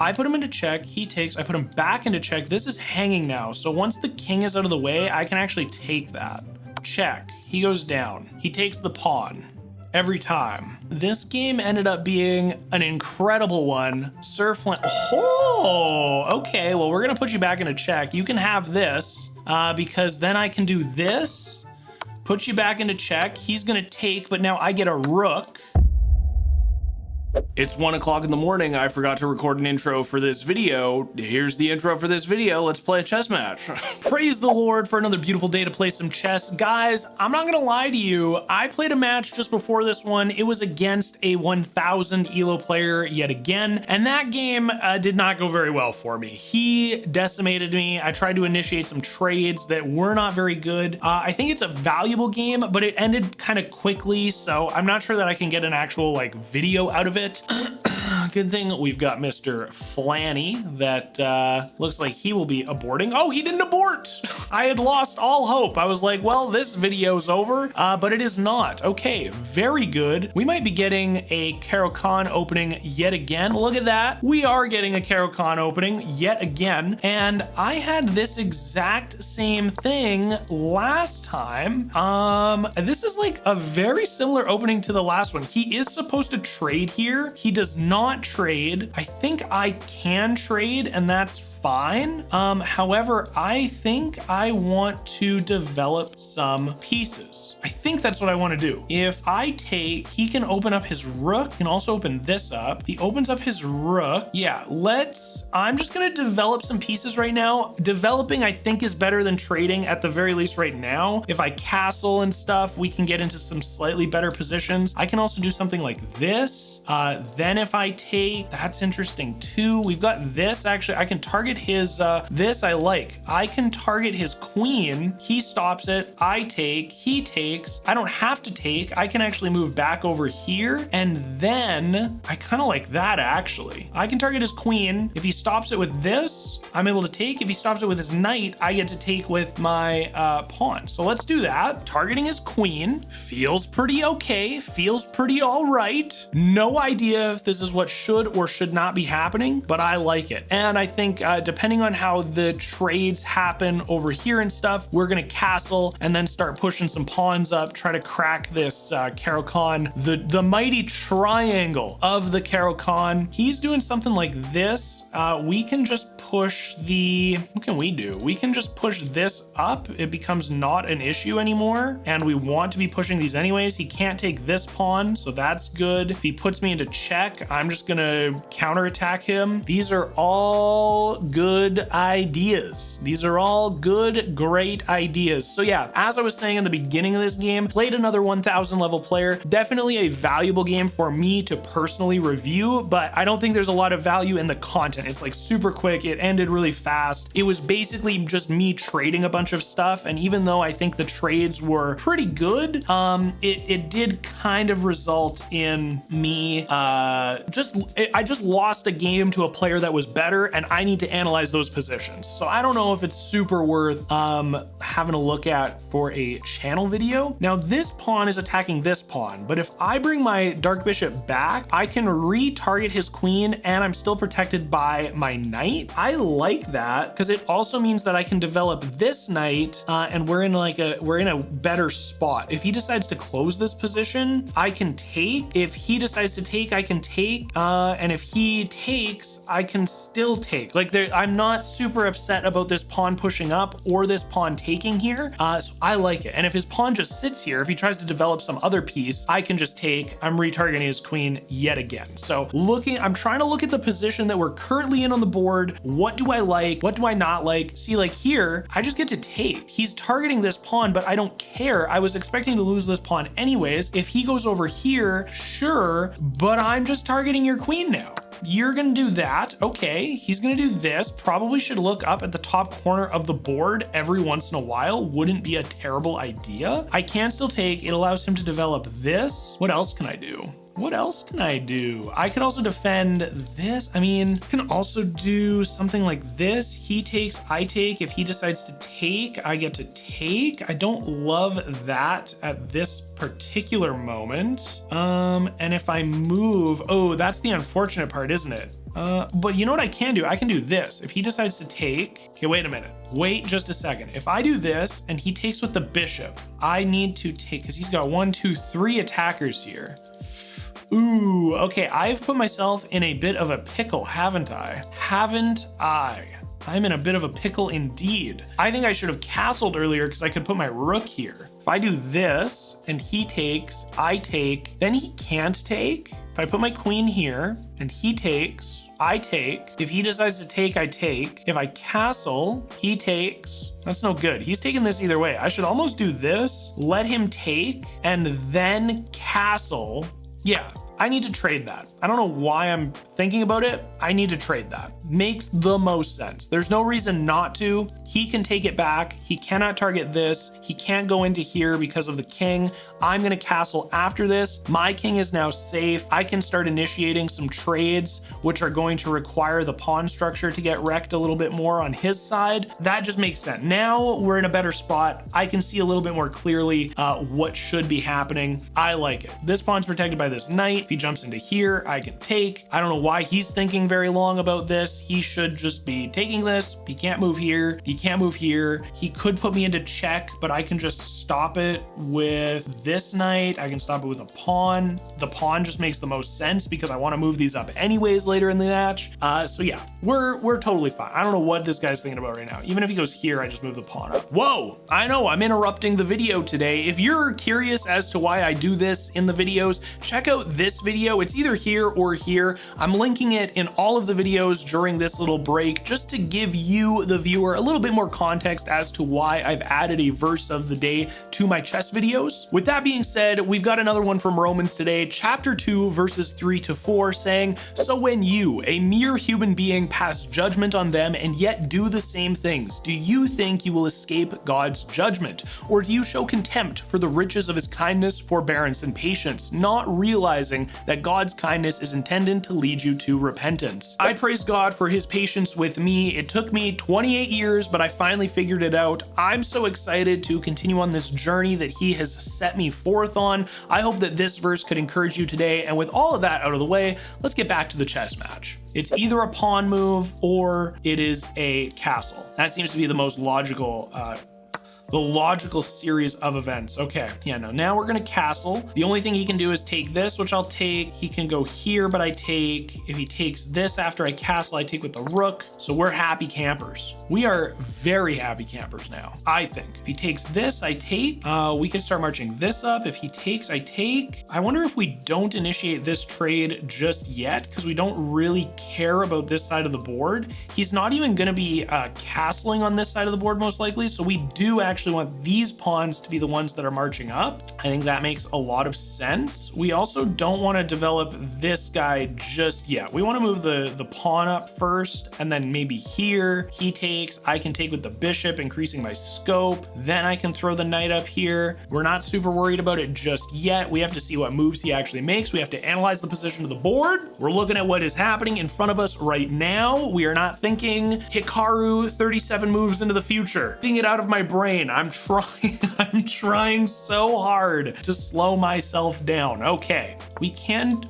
I put him into check, he takes, I put him back into check. This is hanging now. So once the king is out of the way, I can actually take that. Check, he goes down. He takes the pawn. Every time. This game ended up being an incredible one. Surfland. Oh, okay. Well, we're gonna put you back into check. You can have this because then I can do this, put you back into check. He's gonna take, but now I get a rook. It's 1 o'clock in the morning. I forgot to record an intro for this video. Here's the intro for this video. Let's play a chess match. Praise the Lord for another beautiful day to play some chess. Guys, I'm not gonna lie to you. I played a match just before this one. It was against a 1000 Elo player yet again. And that game did not go very well for me. He decimated me. I tried to initiate some trades that were not very good. I think it's a valuable game, but it ended kind of quickly. So I'm not sure that I can get an actual like video out of it. Good thing we've got Mr. Flanny that looks like he will be aborting. Oh, he didn't abort. I had lost all hope. I was like, well, this video's over, but it is not. Okay, very good. We might be getting a Caro-Kann opening yet again. Look at that. We are getting a Caro-Kann opening yet again. And I had this exact same thing last time. This is like a very similar opening to the last one. He is supposed to trade here. He does not trade. I think I can trade, and that's fine. However, I think I want to develop some pieces. I think that's what I want to do. If I take, he can open up his rook, can also open this up. He opens up his rook. Yeah, I'm just going to develop some pieces right now. Developing, I think, is better than trading at the very least right now. If I castle and stuff, we can get into some slightly better positions. I can also do something like this. Then if I take, that's interesting too. We've got this, actually, I can target his, this I like. I can target his queen. He stops it. I take, he takes. I don't have to take. I can actually move back over here. And then I kind of like that actually. I can target his queen. If he stops it with this, I'm able to take. If he stops it with his knight, I get to take with my pawn. So let's do that. Targeting his queen feels pretty okay. Feels pretty all right. No idea if this is what should or should not be happening, but I like it. And I think depending on how the trades happen over here and stuff, we're gonna castle and then start pushing some pawns up, try to crack this Caro-Kann, the mighty triangle of the Caro-Kann. He's doing something like this. We can just push what can we do? We can just push this up. It becomes not an issue anymore. And we want to be pushing these anyways. He can't take this pawn, so that's good. If he puts me into check, I'm just gonna counterattack him. These are all good ideas. These are all good, great ideas. So yeah, as I was saying in the beginning of this game, played another 1000 level player. Definitely a valuable game for me to personally review, but I don't think there's a lot of value in the content. It's like super quick. It ended really fast. It was basically just me trading a bunch of stuff. And even though I think the trades were pretty good, it did kind of result in me, I just lost a game to a player that was better, and I need to analyze those positions. So I don't know if it's super worth having a look at for a channel video. Now this pawn is attacking this pawn, but if I bring my dark bishop back, I can retarget his queen and I'm still protected by my knight. I like that because it also means that I can develop this knight and we're in a better spot. If he decides to close this position, I can take. If he decides to take, I can take. And if he takes, I can still take. Like I'm not super upset about this pawn pushing up or this pawn taking here. So I like it. And if his pawn just sits here, if he tries to develop some other piece, I can just take. I'm retargeting his queen yet again. So I'm trying to look at the position that we're currently in on the board. What do I like? What do I not like? See, like here, I just get to take. He's targeting this pawn, but I don't care. I was expecting to lose this pawn anyways. If he goes over here, sure, but I'm just targeting your queen now. You're gonna do that. Okay, he's gonna do this. Probably should look up at the top corner of the board every once in a while. Wouldn't be a terrible idea. I can still take. It allows him to develop this. What else can I do? What else can I do? I could also defend this. I mean, I can also do something like this. He takes, I take. If he decides to take, I get to take. I don't love that at this particular moment. And if I move, oh, that's the unfortunate part, isn't it? But you know what I can do? I can do this. If he decides to take, okay, wait a minute. Wait just a second. If I do this and he takes with the bishop, I need to take, because he's got 1, 2, 3 attackers here. Ooh, okay, I've put myself in a bit of a pickle, haven't I? Haven't I? I'm in a bit of a pickle indeed. I think I should have castled earlier because I could put my rook here. If I do this and he takes, I take, then he can't take. If I put my queen here and he takes, I take. If he decides to take, I take. If I castle, he takes. That's no good. He's taking this either way. I should almost do this, let him take, and then castle. Yeah, I need to trade that. I don't know why I'm thinking about it. I need to trade that. Makes the most sense. There's no reason not to. He can take it back. He cannot target this. He can't go into here because of the king. I'm gonna castle after this. My king is now safe. I can start initiating some trades, which are going to require the pawn structure to get wrecked a little bit more on his side. That just makes sense. Now we're in a better spot. I can see a little bit more clearly what should be happening. I like it. This pawn's protected by this knight. If he jumps into here, I can take. I don't know why he's thinking very long about this. He should just be taking this. He can't move here. He can't move here. He could put me into check, but I can just stop it with this knight. I can stop it with a pawn. The pawn just makes the most sense because I want to move these up anyways later in the match. So yeah, we're totally fine. I don't know what this guy's thinking about right now. Even if he goes here, I just move the pawn up. Whoa, I know I'm interrupting the video today. If you're curious as to why I do this in the videos, check out this video. It's either here or here. I'm linking it in all of the videos during this little break, just to give you, the viewer, a little bit more context as to why I've added a verse of the day to my chess videos. With that being said, we've got another one from Romans today, chapter 2, verses 3 to 4, saying, "So when you, a mere human being, pass judgment on them and yet do the same things, do you think you will escape God's judgment? Or do you show contempt for the riches of his kindness, forbearance, and patience, not realizing that God's kindness is intended to lead you to repentance?" I praise God for his patience with me. It took me 28 years, but I finally figured it out. I'm so excited to continue on this journey that he has set me forth on. I hope that this verse could encourage you today. And with all of that out of the way, let's get back to the chess match. It's either a pawn move or it is a castle. That seems to be the most logical series of events. Okay, yeah, no, now we're gonna castle. The only thing he can do is take this, which I'll take. He can go here, but I take. If he takes this after I castle, I take with the rook. So we're happy campers. We are very happy campers now, I think. If he takes this, I take. We can start marching this up. If he takes, I take. I wonder if we don't initiate this trade just yet, because we don't really care about this side of the board. He's not even gonna be castling on this side of the board, most likely. So we do actually want these pawns to be the ones that are marching up. I think that makes a lot of sense. We also don't want to develop this guy just yet. We want to move the pawn up first, and then maybe here he takes. I can take with the bishop, increasing my scope. Then I can throw the knight up here. We're not super worried about it just yet. We have to see what moves he actually makes. We have to analyze the position of the board. We're looking at what is happening in front of us right now. We are not thinking Hikaru 37 moves into the future. Getting it out of my brain. I'm trying so hard to slow myself down. Okay, we can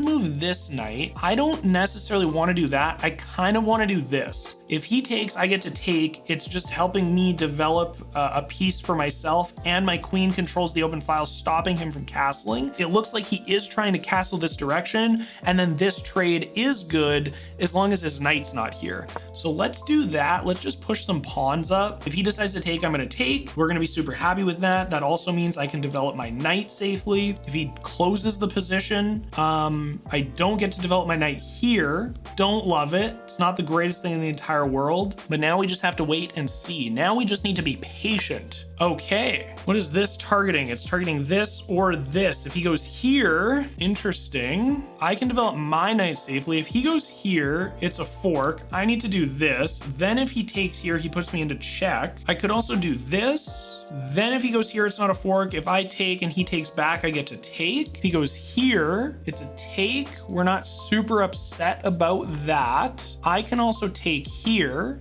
move this knight. I don't necessarily want to do that. I kind of want to do this. If he takes, I get to take. It's just helping me develop a piece for myself, and my queen controls the open file, stopping him from castling. It looks like he is trying to castle this direction, and then this trade is good as long as his knight's not here. So let's do that. Let's just push some pawns up. If he decides to take, I'm going to take. We're going to be super happy with that. That also means I can develop my knight safely. If he closes the position, I don't get to develop my knight here. Don't love it. It's not the greatest thing in the entire world, but now we just have to wait and see. Now we just need to be patient. Okay, what is this targeting? It's targeting this or this. If he goes here, interesting. I can develop my knight safely. If he goes here, it's a fork. I need to do this. Then if he takes here, he puts me into check. I could also do this. Then if he goes here, it's not a fork. If I take and he takes back, I get to take. If he goes here, it's a take. We're not super upset about that. I can also take here.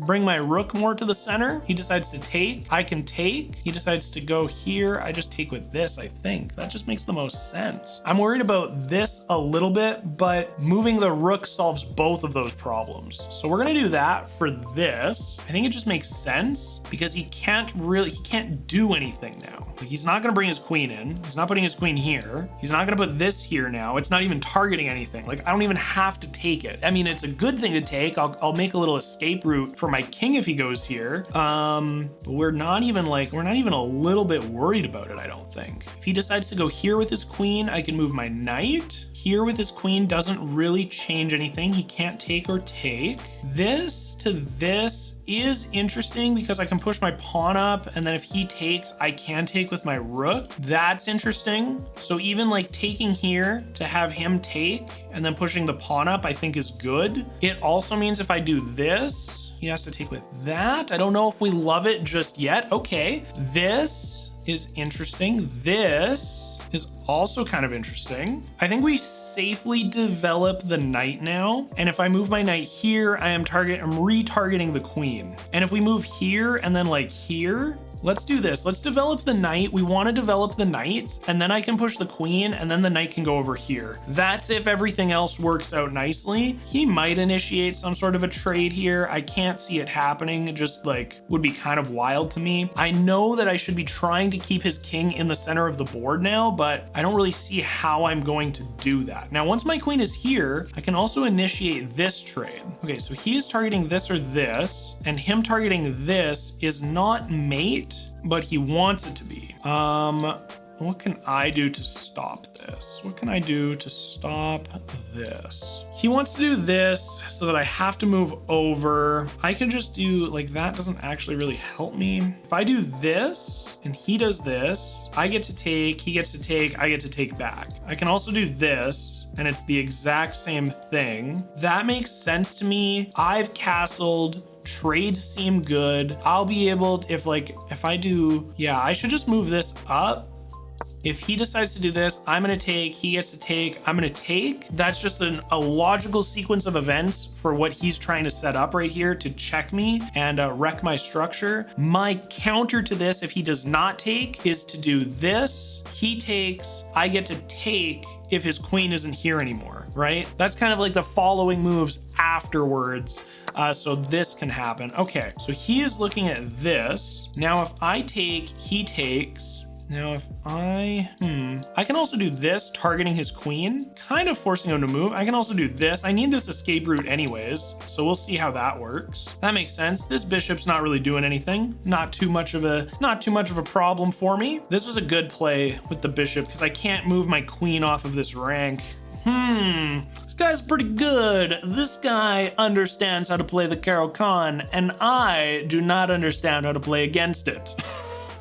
bring my rook more to the center. He decides to take. I can take. He decides to go here. I just take with this, I think. That just makes the most sense. I'm worried about this a little bit, but moving the rook solves both of those problems. So we're gonna do that for this. I think it just makes sense because he can't do anything now. Like, he's not gonna bring his queen in. He's not putting his queen here. He's not gonna put this here now. It's not even targeting anything. Like, I don't even have to take it. I mean, it's a good thing to take. I'll make a little escape route for my king if he goes here. But we're not even a little bit worried about it, I don't think. If he decides to go here with his queen, I can move my knight. Here with his queen doesn't really change anything. He can't take or take. This to this is interesting because I can push my pawn up, and then if he takes, I can take with my rook. That's interesting. So even like taking here to have him take and then pushing the pawn up, I think is good. It also means if I do this, he has to take with that. I don't know if we love it just yet. Okay, this is interesting. This is also kind of interesting. I think we safely develop the knight now. And if I move my knight here, I'm retargeting the queen. And if we move here and then like here, let's do this. Let's develop the knight. We want to develop the knights, and then I can push the queen, and then the knight can go over here. That's if everything else works out nicely. He might initiate some sort of a trade here. I can't see it happening. It just like would be kind of wild to me. I know that I should be trying to keep his king in the center of the board now, but I don't really see how I'm going to do that. Now, once my queen is here, I can also initiate this trade. Okay, so he is targeting this or this, and him targeting this is not mate, but he wants it to be. What can I do to stop this? What can I do to stop this? He wants to do this so that I have to move over. I can just do like that. Doesn't actually really help me. If I do this and he does this, I get to take, he gets to take, I get to take back. I can also do this and it's the exact same thing. That makes sense to me. I've castled. Trades seem good. I'll be able to, if I do, yeah, I should just move this up. If he decides to do this, I'm going to take, he gets to take, I'm going to take. That's just a logical sequence of events for what he's trying to set up right here to check me and wreck my structure. My counter to this, if he does not take, is to do this. He takes, I get to take if his queen isn't here anymore, right? That's kind of like the following moves afterwards. So this can happen. Okay, so he is looking at this. Now, if I take, he takes. Now, if I can also do this, targeting his queen, kind of forcing him to move. I can also do this. I need this escape route anyways, so we'll see how that works. That makes sense. This bishop's not really doing anything. Not too much of a problem for me. This was a good play with the bishop because I can't move my queen off of this rank. This guy's pretty good. This guy understands how to play the Caro-Kann, and I do not understand how to play against it.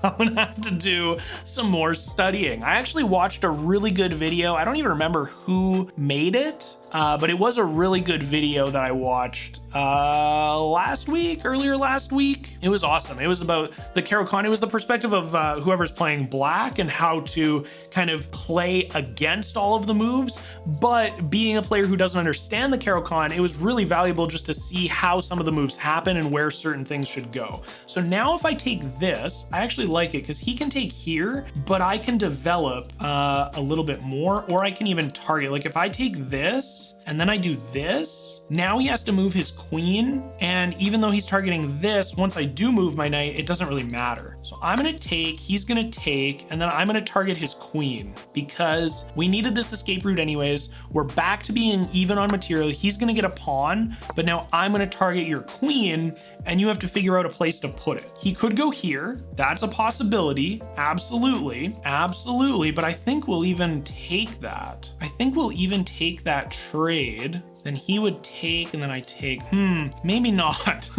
I'm gonna have to do some more studying. I actually watched a really good video. I don't even remember who made it, but it was a really good video that I watched earlier last week. It was awesome. It was about the Caro-Kann. It was the perspective of whoever's playing black and how to kind of play against all of the moves. But being a player who doesn't understand the Caro-Kann, it was really valuable just to see how some of the moves happen and where certain things should go. So now if I take this, I actually like it because he can take here, but I can develop a little bit more, or I can even target. Like if I take this and then I do this, now he has to move his queen. And even though he's targeting this, once I do move my knight, it doesn't really matter. So I'm gonna take, he's gonna take, and then I'm gonna target his queen because we needed this escape route anyways. We're back to being even on material. He's gonna get a pawn, but now I'm gonna target your queen and you have to figure out a place to put it. He could go here. That's a possibility. Absolutely. Absolutely. But I think we'll even take that. I think we'll even take that trade. Then he would take and then I take. Maybe not.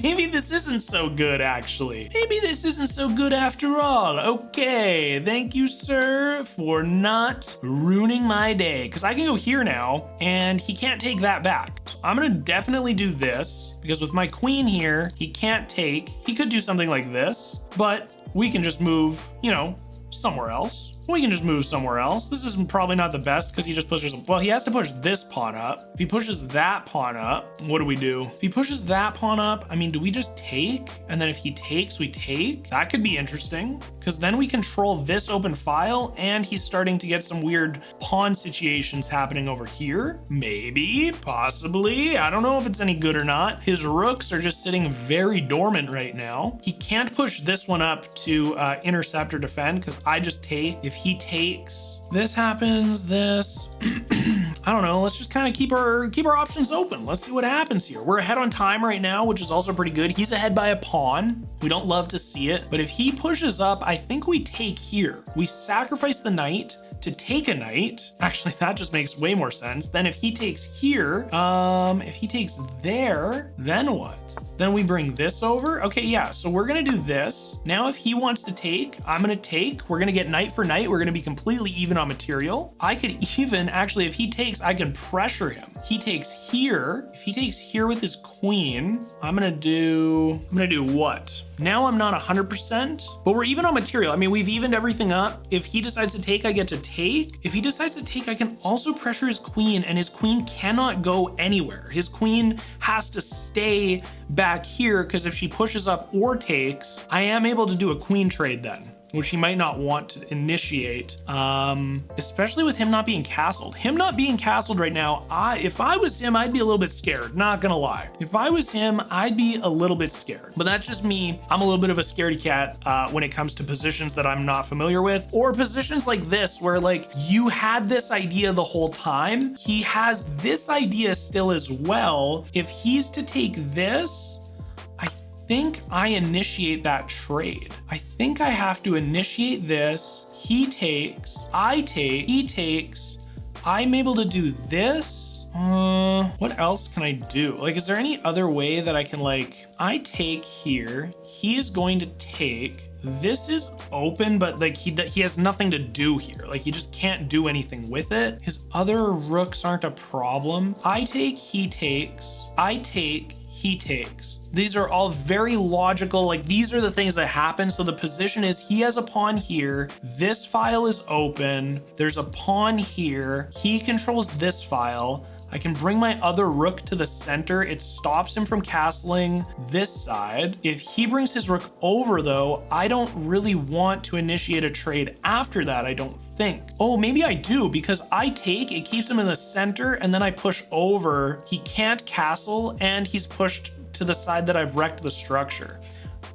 Maybe this isn't so good, actually. Maybe this isn't so good after all. Okay, thank you, sir, for not ruining my day. Because I can go here now and he can't take that back. So I'm gonna definitely do this because with my queen here, he can't take. He could do something like this, but we can just move, you know, somewhere else. We can just move somewhere else. This is probably not the best because he just pushes, well, he has to push this pawn up. If he pushes that pawn up, what do? If he pushes that pawn up, I mean, do we just take? And then if he takes, we take? That could be interesting because then we control this open file and he's starting to get some weird pawn situations happening over here. Maybe, possibly. I don't know if it's any good or not. His rooks are just sitting very dormant right now. He can't push this one up to intercept or defend because I just take. If he takes, this happens, this. I don't know. Let's just kind of keep our options open. Let's see what happens here. We're ahead on time right now, which is also pretty good. He's ahead by a pawn. We don't love to see it, but if he pushes up, I think we take here. We sacrifice the knight to take a knight. Actually, that just makes way more sense. Then if he takes here, if he takes there, then what? Then we bring this over. Okay, yeah, so we're gonna do this. Now, if he wants to take, I'm gonna take. We're gonna get knight for knight. We're gonna be completely even on material. I could even, actually, if he takes, I can pressure him. He takes here. If he takes here with his queen, I'm gonna do what? Now I'm not 100%, but we're even on material. I mean, we've evened everything up. If he decides to take, I get to take. If he decides to take, I can also pressure his queen, and his queen cannot go anywhere. His queen has to stay back here because if she pushes up or takes, I am able to do a queen trade then, which he might not want to initiate, especially with him not being castled. Him not being castled right now, if I was him, I'd be a little bit scared, not gonna lie. If I was him, I'd be a little bit scared. But that's just me. I'm a little bit of a scaredy cat when it comes to positions that I'm not familiar with, or positions like this where like you had this idea the whole time. He has this idea still as well. If he's to take this, I think I initiate that trade. I think I have to initiate this. He takes, I take, he takes. I'm able to do this. What else can I do? Like, is there any other way that I can, like, I take here. He is going to take. This is open, but like he has nothing to do here. Like he just can't do anything with it. His other rooks aren't a problem. I take, he takes. I take, he takes. These are all very logical. Like these are the things that happen. So the position is he has a pawn here. This file is open. There's a pawn here. He controls this file. I can bring my other rook to the center. It stops him from castling this side. If he brings his rook over though, I don't really want to initiate a trade after that, I don't think. Oh, maybe I do, because I take, it keeps him in the center, and then I push over. He can't castle, and he's pushed to the side that I've wrecked the structure.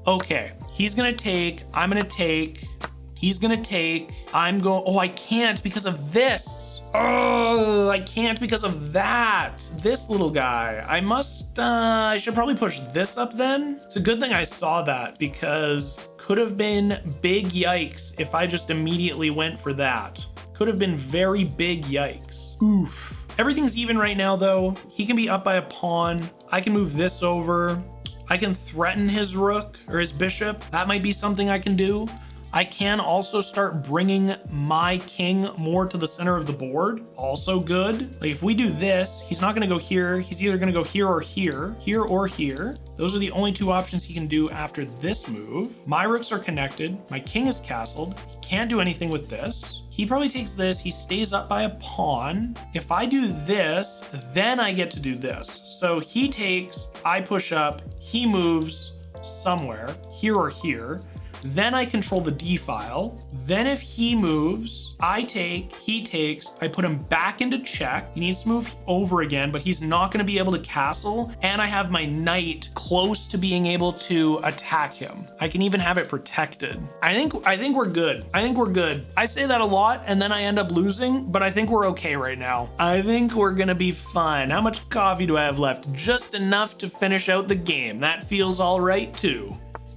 Okay, he's gonna take, I'm gonna take, he's gonna take, I'm going, oh, I can't because of this. Oh, I can't because of that. This little guy. I should probably push this up then. It's a good thing I saw that, because could have been big yikes if I just immediately went for that. Could have been very big yikes. Oof. Everything's even right now though. He can be up by a pawn. I can move this over. I can threaten his rook or his bishop. That might be something I can do. I can also start bringing my king more to the center of the board. Also good. Like if we do this, he's not gonna go here. He's either gonna go here or here, here or here. Those are the only two options he can do after this move. My rooks are connected. My king is castled. He can't do anything with this. He probably takes this. He stays up by a pawn. If I do this, then I get to do this. So he takes, I push up, he moves somewhere, here or here. Then I control the D file. Then if he moves, I take, he takes, I put him back into check. He needs to move over again, but he's not gonna be able to castle. And I have my knight close to being able to attack him. I can even have it protected. I think we're good. I think we're good. I say that a lot and then I end up losing, but I think we're okay right now. I think we're gonna be fine. How much coffee do I have left? Just enough to finish out the game. That feels all right too.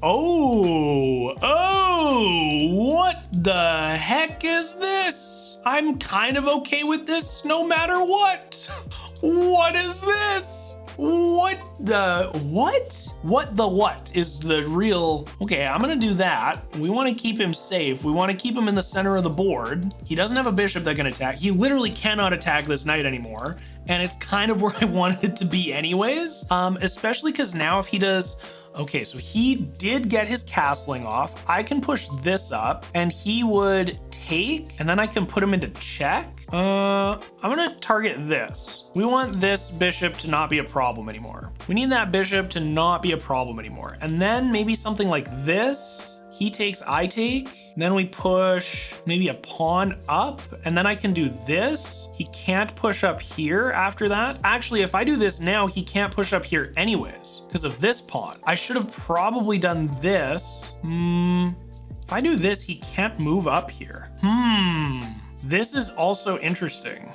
Oh, what the heck is this? I'm kind of okay with this no matter what. What is this? What is the real? Okay, I'm gonna do that. We want to keep him safe. We want to keep him in the center of the board. He doesn't have a bishop that can attack. He literally cannot attack this knight anymore. And it's kind of where I wanted it to be anyways. Especially because now if he does, okay, so he did get his castling off. I can push this up and he would take, and then I can put him into check. I'm gonna target this. We want this bishop to not be a problem anymore. We need that bishop to not be a problem anymore. And then maybe something like this. He takes, I take. Then we push maybe a pawn up, and then I can do this. He can't push up here after that. Actually, if I do this now, he can't push up here anyways because of this pawn. I should have probably done this. If I do this, he can't move up here. This is also interesting.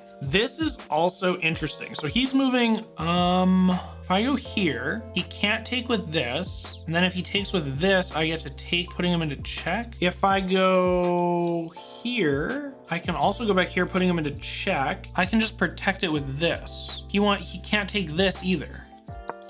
So he's moving, if I go here, he can't take with this. And then if he takes with this, I get to take, putting him into check. If I go here, I can also go back here, putting him into check. I can just protect it with this. He can't take this either.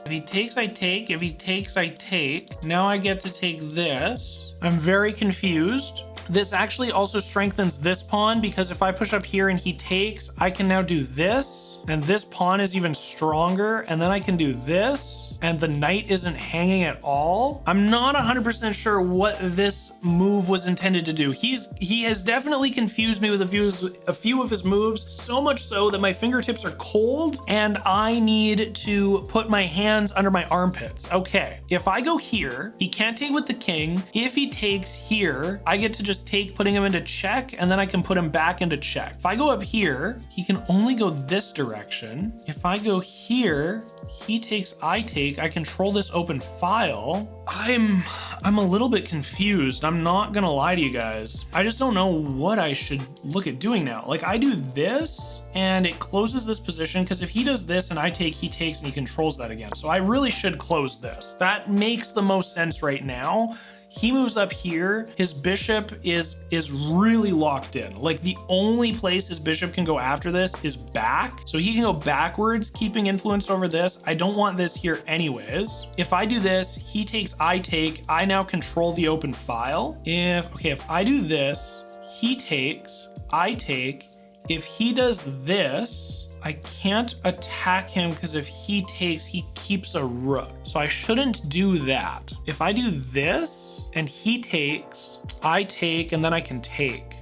If he takes, I take. If he takes, I take. Now I get to take this. I'm very confused. This actually also strengthens this pawn because if I push up here and he takes, I can now do this, and this pawn is even stronger, and then I can do this, and the knight isn't hanging at all. I'm not 100% sure what this move was intended to do. He has definitely confused me with a few of his moves, so much so that my fingertips are cold and I need to put my hands under my armpits. Okay, if I go here, he can't take with the king. If he takes here, I get to just take, putting him into check, and then I can put him back into check. If I go up here, he can only go this direction. If I go here, he takes, I take. I control this open file. I'm a little bit confused. I'm not gonna lie to you guys. I just don't know what I should look at doing now. Like, I do this and it closes this position because if he does this and I take, he takes and he controls that again. So I really should close this. That makes the most sense right now. He moves up here. His bishop is really locked in. Like, the only place his bishop can go after this is back. So he can go backwards, keeping influence over this. I don't want this here anyways. If I do this, he takes, I take. I now control the open file. If I do this, he takes, I take. If he does this, I can't attack him because if he takes, he keeps a rook. So I shouldn't do that. If I do this and he takes, I take, and then I can take.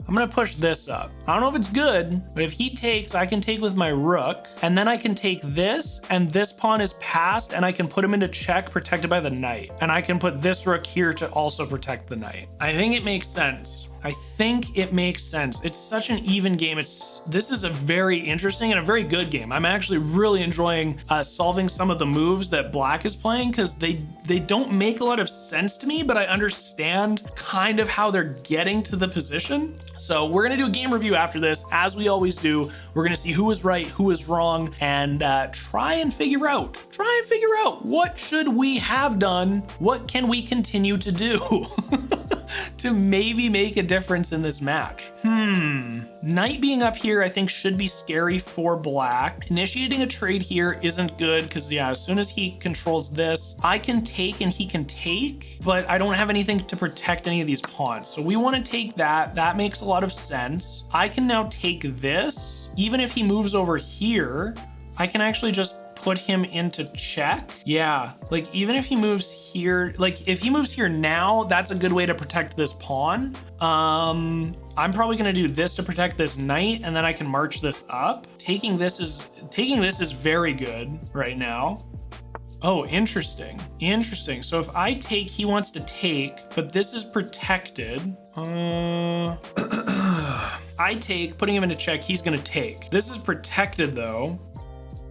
I'm gonna push this up. I don't know if it's good, but if he takes, I can take with my rook, and then I can take this, and this pawn is passed, and I can put him into check, protected by the knight. And I can put this rook here to also protect the knight. I think it makes sense. It's such an even game. This is a very interesting and a very good game. I'm actually really enjoying solving some of the moves that Black is playing because they don't make a lot of sense to me, but I understand kind of how they're getting to the position. So we're gonna do a game review after this, as we always do. We're gonna see who was right, who was wrong, and try and figure out what should we have done, what can we continue to do to maybe make a difference in this match. Knight being up here I think should be scary for Black. Initiating a trade here isn't good because, yeah, as soon as he controls this, I can take and he can take, but I don't have anything to protect any of these pawns. So we want to take that. That makes a lot of sense. I can now take this. Even if he moves over here, I can actually just put him into check. Yeah, like even if he moves here, like if he moves here now, that's a good way to protect this pawn. I'm probably gonna do this to protect this knight, and then I can march this up. Taking this is very good right now. Oh, interesting. So if I take, he wants to take, but this is protected. I take, putting him into check, he's gonna take. This is protected though.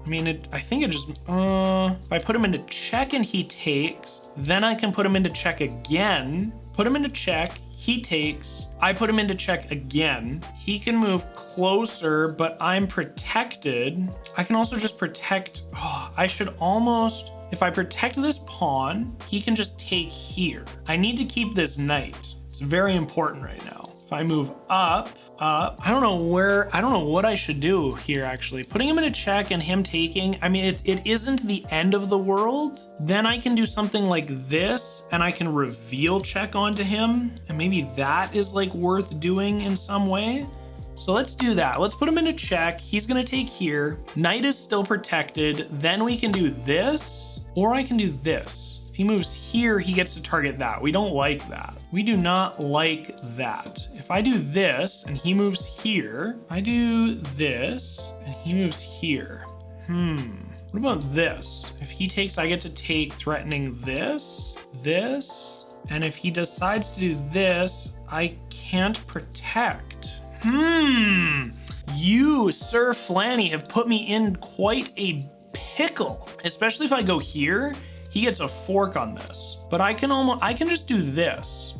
I mean, I think it just, if I put him into check and he takes, then I can put him into check again, put him into check, he takes, I put him into check again. He can move closer, but I'm protected. I can also just protect, I should almost, if I protect this pawn, he can just take here. I need to keep this knight. It's very important right now. If I move up, I don't know what I should do here actually. Putting him in a check and him taking, I mean, it isn't the end of the world. Then I can do something like this and I can reveal check onto him. And maybe that is like worth doing in some way. So let's do that. Let's put him in a check. He's gonna take here. Knight is still protected. Then we can do this, or I can do this. If he moves here, he gets to target that. We don't like that. We do not like that. If I do this and he moves here, I do this and he moves here. What about this? If he takes, I get to take threatening this, this, and if he decides to do this, I can't protect. You, Sir Flanny, have put me in quite a pickle, especially if I go here, he gets a fork on this, but I can just do this.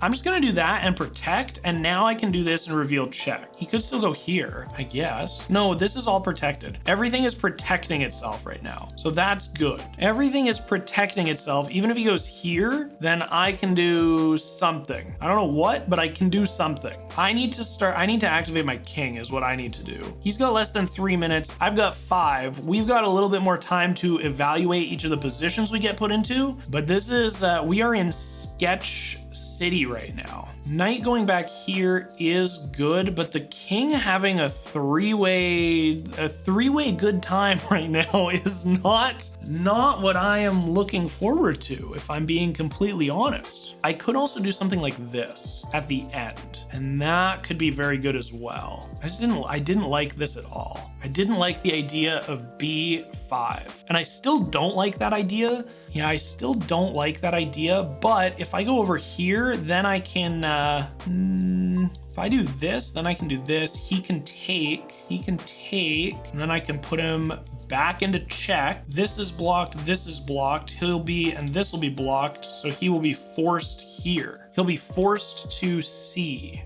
I'm just gonna do that and protect, and now I can do this and reveal check. He could still go here, I guess. No, this is all protected. Everything is protecting itself right now, so that's good. Everything is protecting itself. Even if he goes here, then I can do something. I don't know what, but I can do something. I need to activate my king is what I need to do. He's got less than 3 minutes. I've got 5. We've got a little bit more time to evaluate each of the positions we get put into, but this is, we are in sketch city right now. Knight going back here is good, but the king having a three-way good time right now is not what I am looking forward to, if I'm being completely honest. I could also do something like this at the end, and that could be very good as well. I didn't like this at all. I didn't like the idea of B5, and I still don't like that idea. Yeah, I still don't like that idea, but if I go over here, then I can, if I do this, then I can do this. He can take, and then I can put him back into check. This is blocked, he'll be, and this will be blocked, so he will be forced here. He'll be forced to C.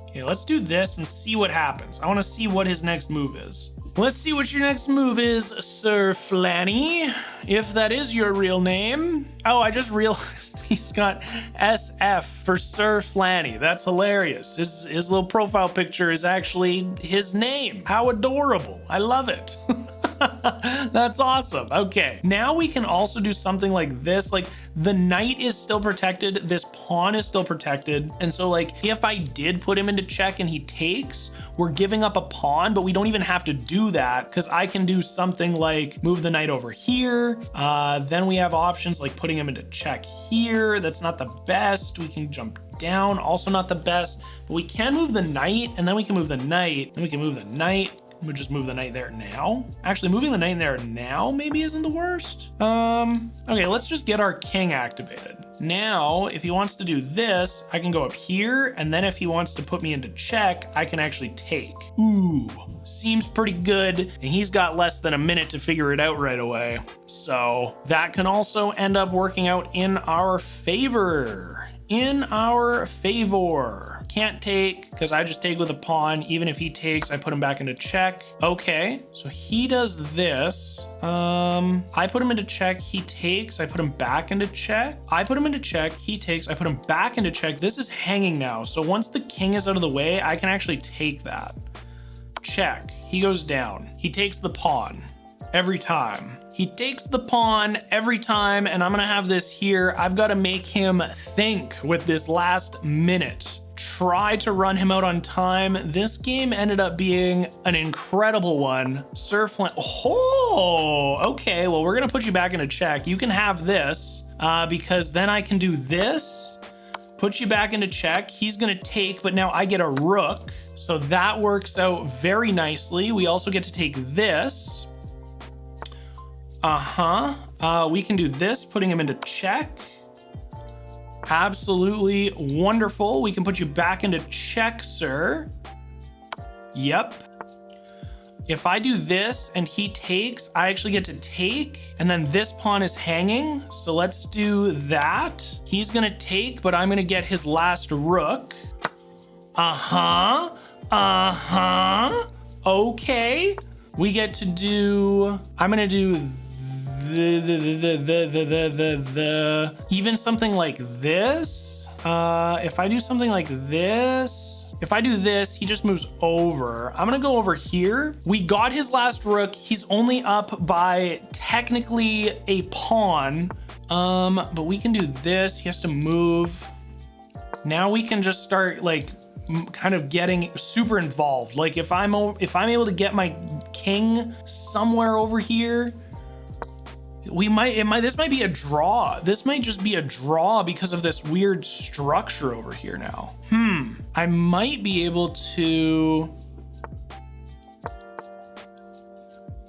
Okay, let's do this and see what happens. I want to see what his next move is. Let's see what your next move is, Sir Flanny, if that is your real name. Oh, I just realized he's got SF for Sir Flanny. That's hilarious. His little profile picture is actually his name. How adorable. I love it. That's awesome. Okay, now we can also do something like this. Like, the knight is still protected, this pawn is still protected, and so like if I did put him into check and he takes, we're giving up a pawn, but we don't even have to do that because I can do something like move the knight over here. Then we have options like putting him into check here. That's not the best. We can jump down, also not the best, but we can move the knight, and then we can move the knight, and we can move the knight. We'll just move the knight there now. Actually, moving the knight there now maybe isn't the worst. Okay, let's just get our king activated. Now, if he wants to do this, I can go up here, and then if he wants to put me into check, I can actually take. Ooh, seems pretty good, and he's got less than a minute to figure it out right away. So that can also end up working out in our favor. Can't take because I just take with a pawn. Even if he takes, I put him back into check. Okay, so he does this. I put him into check, he takes, I put him back into check. I put him into check, he takes, I put him back into check. This is hanging now, so once the king is out of the way, I can actually take that. Check, he goes down. He takes the pawn every time. He takes the pawn every time, and I'm gonna have this here. I've got to make him think with this last minute. Try to run him out on time. This game ended up being an incredible one. Sir Flint, oh, okay. Well, we're gonna put you back into check. You can have this because then I can do this, put you back into check. He's gonna take, but now I get a rook. So that works out very nicely. We also get to take this. We can do this, putting him into check. Absolutely wonderful. We can put you back into check, sir. Yep. If I do this and he takes, I actually get to take, and then this pawn is hanging. So let's do that. He's gonna take, but I'm gonna get his last rook. Okay. We get to do, I'm gonna do even something like this. If I do something like this, if I do this, he just moves over. I'm gonna go over here. We got his last rook. He's only up by technically a pawn, but we can do this. He has to move. Now we can just start like kind of getting super involved. Like if I'm able to get my king somewhere over here, This might be a draw. This might just be a draw because of this weird structure over here now. I might be able to,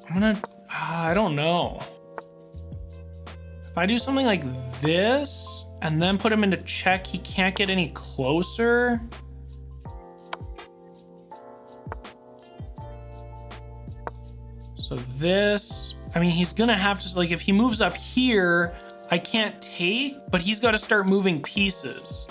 I don't know. If I do something like this and then put him into check, he can't get any closer. So this, I mean, he's gonna have to, like, if he moves up here, I can't take, but he's got to start moving pieces.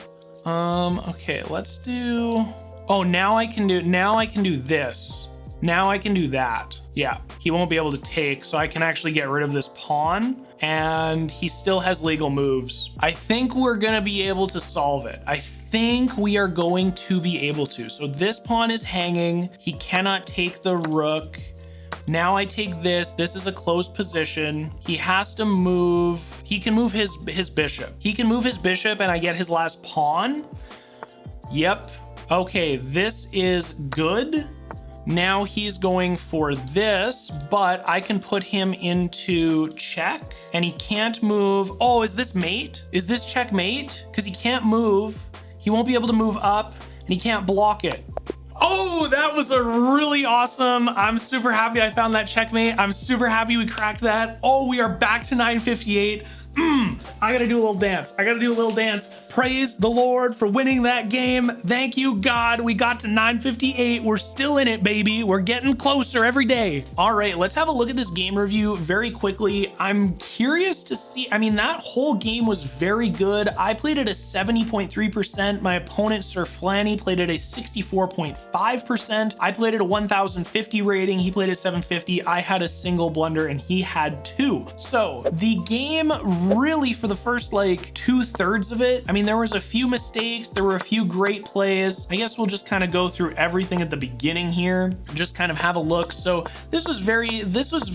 Okay, let's do, oh, now I can do this. Now I can do that. Yeah, he won't be able to take, so I can actually get rid of this pawn, and he still has legal moves. I think we're gonna be able to solve it. I think we are going to be able to. So this pawn is hanging. He cannot take the rook. Now I take this. This is a closed position. He has to move. He can move his bishop. He can move his bishop and I get his last pawn. Yep. Okay, this is good. Now he's going for this, but I can put him into check and he can't move. Oh, is this mate? Is this checkmate? Because he can't move. He won't be able to move up and he can't block it. Oh, that was a really awesome. I'm super happy I found that checkmate. I'm super happy we cracked that. Oh, we are back to 958. I gotta do a little dance. Praise the Lord for winning that game. Thank you, God. We got to 958. We're still in it, baby. We're getting closer every day. All right, let's have a look at this game review very quickly. I'm curious to see, I mean, that whole game was very good. I played at a 70.3%. My opponent, Sir Flanny, played at a 64.5%. I played at a 1050 rating. He played at 750. I had a single blunder and he had 2. So the game really, for the first like 2/3 of it, I mean, there was a few mistakes, there were a few great plays. I guess we'll just kind of go through everything at the beginning here, just kind of have a look. So this was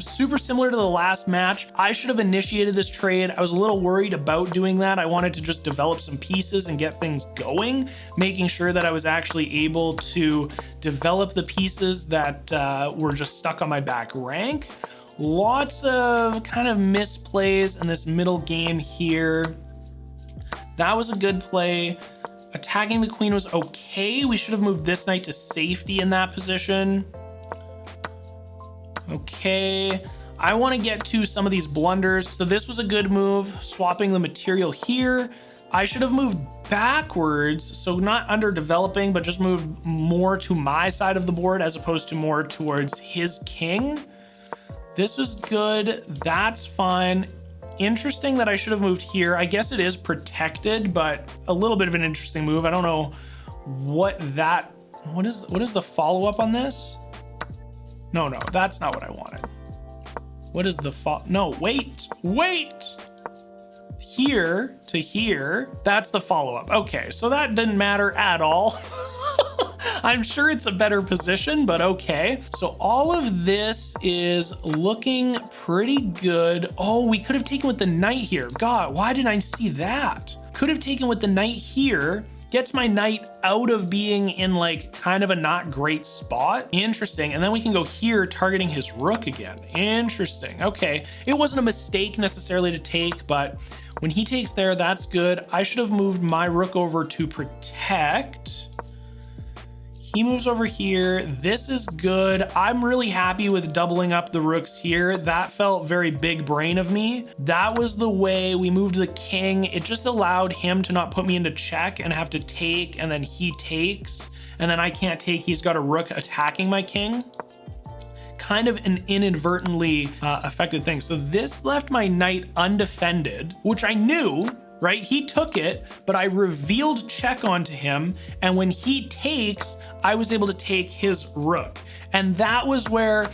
super similar to the last match. I should have initiated this trade. I was a little worried about doing that. I wanted to just develop some pieces and get things going, making sure that I was actually able to develop the pieces that were just stuck on my back rank. Lots of kind of misplays in this middle game here. That was a good play. Attacking the queen was okay. We should have moved this knight to safety in that position. Okay. I want to get to some of these blunders. So this was a good move, swapping the material here. I should have moved backwards, so not underdeveloping, but just moved more to my side of the board as opposed to more towards his king. This was good. That's fine. Interesting that I should have moved here. I guess it is protected, but a little bit of an interesting move. I don't know what is the follow-up on this? No, that's not what I wanted. What is the no, wait. Here to here, that's the follow-up. Okay, so that didn't matter at all. I'm sure it's a better position, but okay. So all of this is looking pretty good. Oh, we could have taken with the knight here. God, why didn't I see that? Could have taken with the knight here. Gets my knight out of being in like kind of a not great spot. Interesting. And then we can go here targeting his rook again. Interesting. Okay. It wasn't a mistake necessarily to take, but when he takes there, that's good. I should have moved my rook over to protect. He moves over here. This is good. I'm really happy with doubling up the rooks here. That felt very big brain of me. That was the way we moved the king. It just allowed him to not put me into check and have to take, and then he takes, and then I can't take. He's got a rook attacking my king. Kind of an inadvertently affected thing. So this left my knight undefended, which I knew, right? He took it, but I revealed check onto him. And when he takes, I was able to take his rook. And that was where,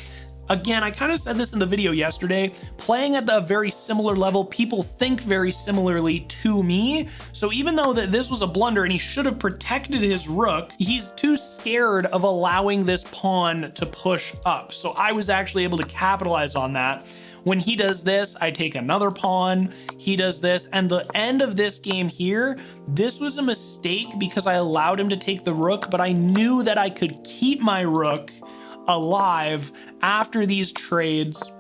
again, I kind of said this in the video yesterday, playing at the very similar level, people think very similarly to me. So even though that this was a blunder and he should have protected his rook, he's too scared of allowing this pawn to push up. So I was actually able to capitalize on that. When he does this, I take another pawn, he does this, and the end of this game here, this was a mistake because I allowed him to take the rook, but I knew that I could keep my rook alive after these trades.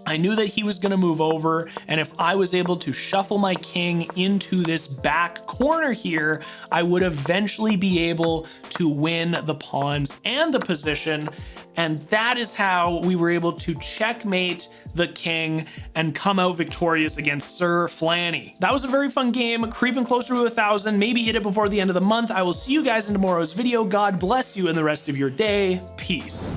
I knew that he was going to move over, and if I was able to shuffle my king into this back corner here, I would eventually be able to win the pawns and the position. And that is how we were able to checkmate the king and come out victorious against Sir Flanny. That was a very fun game, creeping closer to 1,000, maybe hit it before the end of the month. I will see you guys in tomorrow's video. God bless you and the rest of your day. Peace.